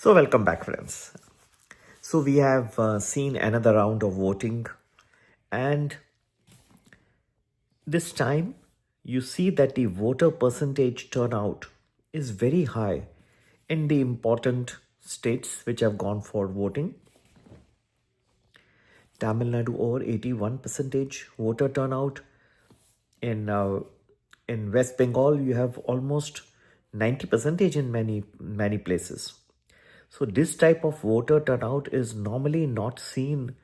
So, welcome back, friends. So, we have seen another round of voting, and this time you see that the voter percentage turnout is very high in the important states which have gone for voting. Tamil Nadu over 81% voter turnout. In West Bengal, you have almost 90% in many places. So this type of voter turnout is normally not seen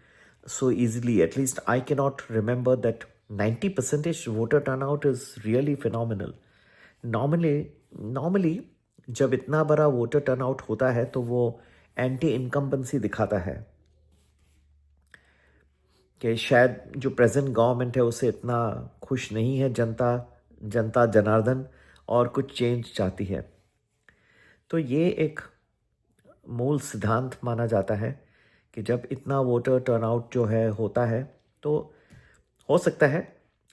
so easily. At least I cannot remember that 90% voter turnout is really phenomenal. Normally जब इतना बड़ा voter turnout होता है तो वो anti incumbency दिखाता है कि शायद जो प्रेजेंट गवर्नमेंट है उससे इतना खुश नहीं है जनता जनार्दन और कुछ चेंज चाहती है। तो ये एक मूल सिद्धांत माना जाता है कि जब इतना वोटर टर्नआउट जो है होता है तो हो सकता है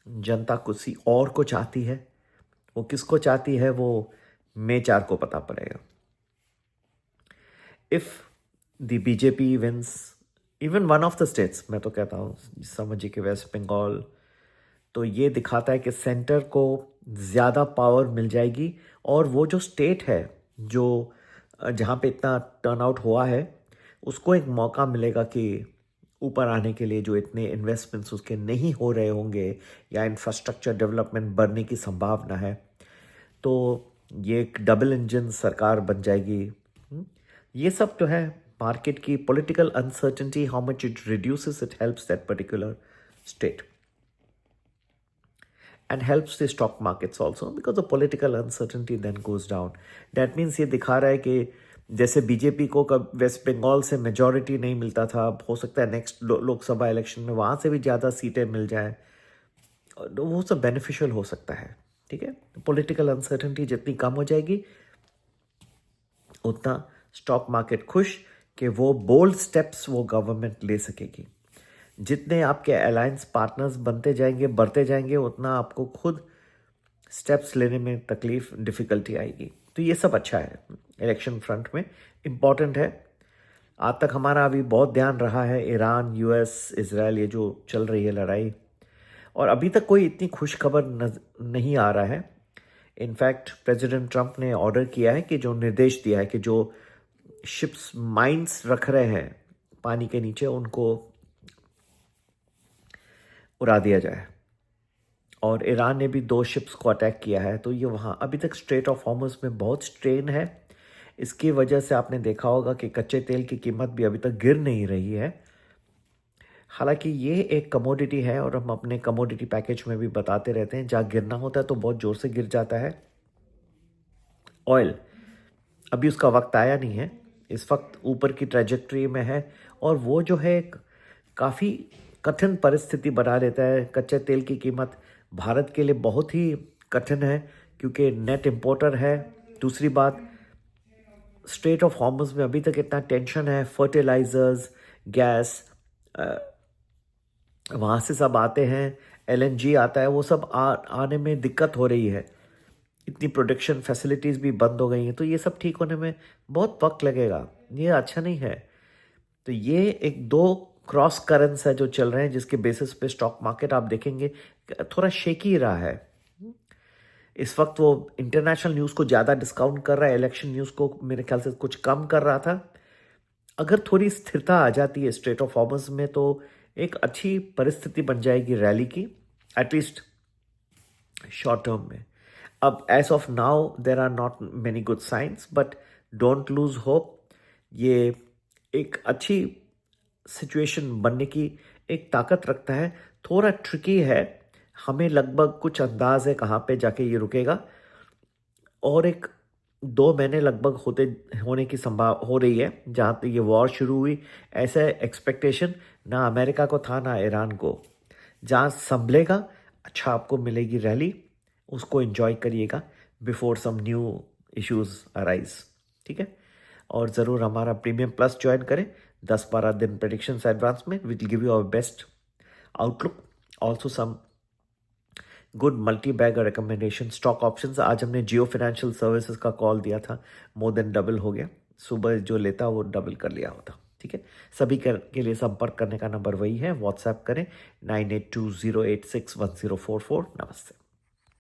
जनता किसी और को चाहती है। वो किसको चाहती है वो मई 4 को पता पड़ेगा। If the BJP wins even one of the states, मैं तो कहता हूँ समझिए कि वेस्ट बंगाल, तो ये दिखाता है कि सेंटर को ज़्यादा पावर मिल जाएगी और वो जो स्टेट है जो जहाँ पे इतना टर्नआउट हुआ है उसको एक मौका मिलेगा कि ऊपर आने के लिए, जो इतने इन्वेस्टमेंट्स उसके नहीं हो रहे होंगे या इंफ्रास्ट्रक्चर डेवलपमेंट बढ़ने की संभावना है, तो ये एक डबल इंजन सरकार बन जाएगी। ये सब जो है मार्केट की political uncertainty, how much it reduces, it helps that particular state and helps the stock markets also because the political uncertainty then goes down. That means ये दिखा रहा है कि जैसे बीजेपी को कब वेस्ट बंगाल से मेजॉरिटी नहीं मिलता था, हो सकता है नेक्स्ट लोकसभा इलेक्शन में वहाँ से भी ज़्यादा सीटें मिल जाए, वो सब बेनिफिशियल हो सकता है। ठीक है, पॉलिटिकल अनसर्टेनिटी जितनी कम हो जाएगी उतना स्टॉक मार्केट खुश कि वो बोल्ड स्टेप्स वो गवर्नमेंट ले सकेगी। जितने आपके अलायंस पार्टनर्स बनते जाएंगे, बढ़ते जाएंगे, उतना आपको खुद स्टेप्स लेने में तकलीफ, डिफ़िकल्टी आएगी। तो ये सब अच्छा है, इलेक्शन फ्रंट में इम्पॉर्टेंट है। आज तक हमारा अभी बहुत ध्यान रहा है ईरान, यूएस, इजराइल, ये जो चल रही है लड़ाई, और अभी तक कोई इतनी खुश खबर नहीं आ रहा है। इनफैक्ट प्रेसिडेंट ट्रंप ने ऑर्डर किया है कि जो निर्देश दिया है कि जो शिप्स माइंस रख रहे हैं पानी के नीचे उनको उड़ा दिया जाए। और ईरान ने भी 2 शिप्स को अटैक किया है। तो ये वहाँ अभी तक स्ट्रेट ऑफ हॉर्मुज़ में बहुत स्ट्रेन है। इसकी वजह से आपने देखा होगा कि कच्चे तेल की कीमत भी अभी तक गिर नहीं रही है। हालांकि ये एक कमोडिटी है और हम अपने कमोडिटी पैकेज में भी बताते रहते हैं, जहाँ गिरना होता है तो बहुत ज़ोर से गिर जाता है। ऑयल अभी उसका वक्त आया नहीं है, इस वक्त ऊपर की ट्रेजेक्ट्री में है और वो जो है काफ़ी कठिन परिस्थिति बना देता है। कच्चे तेल की कीमत भारत के लिए बहुत ही कठिन है क्योंकि नेट इंपोर्टर है। दूसरी बात, स्ट्रेट ऑफ हॉर्मुज़ में अभी तक इतना टेंशन है, फर्टिलाइजर्स, गैस वहाँ से सब आते हैं, एलएनजी आता है, वो सब आने में दिक्कत हो रही है। इतनी प्रोडक्शन फैसिलिटीज़ भी बंद हो गई हैं, तो ये सब ठीक होने में बहुत वक्त लगेगा। ये अच्छा नहीं है। तो ये एक 2 क्रॉस करंट्स है जो चल रहे हैं, जिसके बेसिस पे स्टॉक मार्केट आप देखेंगे थोड़ा शेकी रहा है। इस वक्त वो इंटरनेशनल न्यूज़ को ज़्यादा डिस्काउंट कर रहा है, इलेक्शन न्यूज़ को मेरे ख्याल से कुछ कम कर रहा था। अगर थोड़ी स्थिरता आ जाती है स्ट्रेट ऑफ हॉर्मुज़ में तो एक अच्छी परिस्थिति बन जाएगी रैली की, एटलीस्ट शॉर्ट टर्म में। अब as of now there are not many good signs, but don't lose hope. ये एक अच्छी सिचुएशन बनने की एक ताकत रखता है। थोड़ा ट्रिकी है, हमें लगभग कुछ अंदाज है कहाँ पे जाके ये रुकेगा, और एक 2 महीने लगभग होने की संभावना हो रही है। जहाँ तक ये वॉर शुरू हुई, ऐसा एक्सपेक्टेशन ना अमेरिका को था ना ईरान को। जहाँ संभलेगा, अच्छा आपको मिलेगी रैली, उसको एंजॉय करिएगा before some new issues arise. ठीक है, और ज़रूर हमारा प्रीमियम प्लस ज्वाइन करें। 10-12 दिन प्रेडिक्शंस एडवांस में will give you our best outlook, also some good multi bag recommendation stock options. आज हमने जियो फाइनेंशियल सर्विसेज का कॉल दिया था, मोर देन डबल हो गया। सुबह जो लेता वो डबल कर लिया होता। ठीक है, सभी के लिए संपर्क करने का नंबर वही है, व्हाट्सएप करें 9820861044। नमस्ते।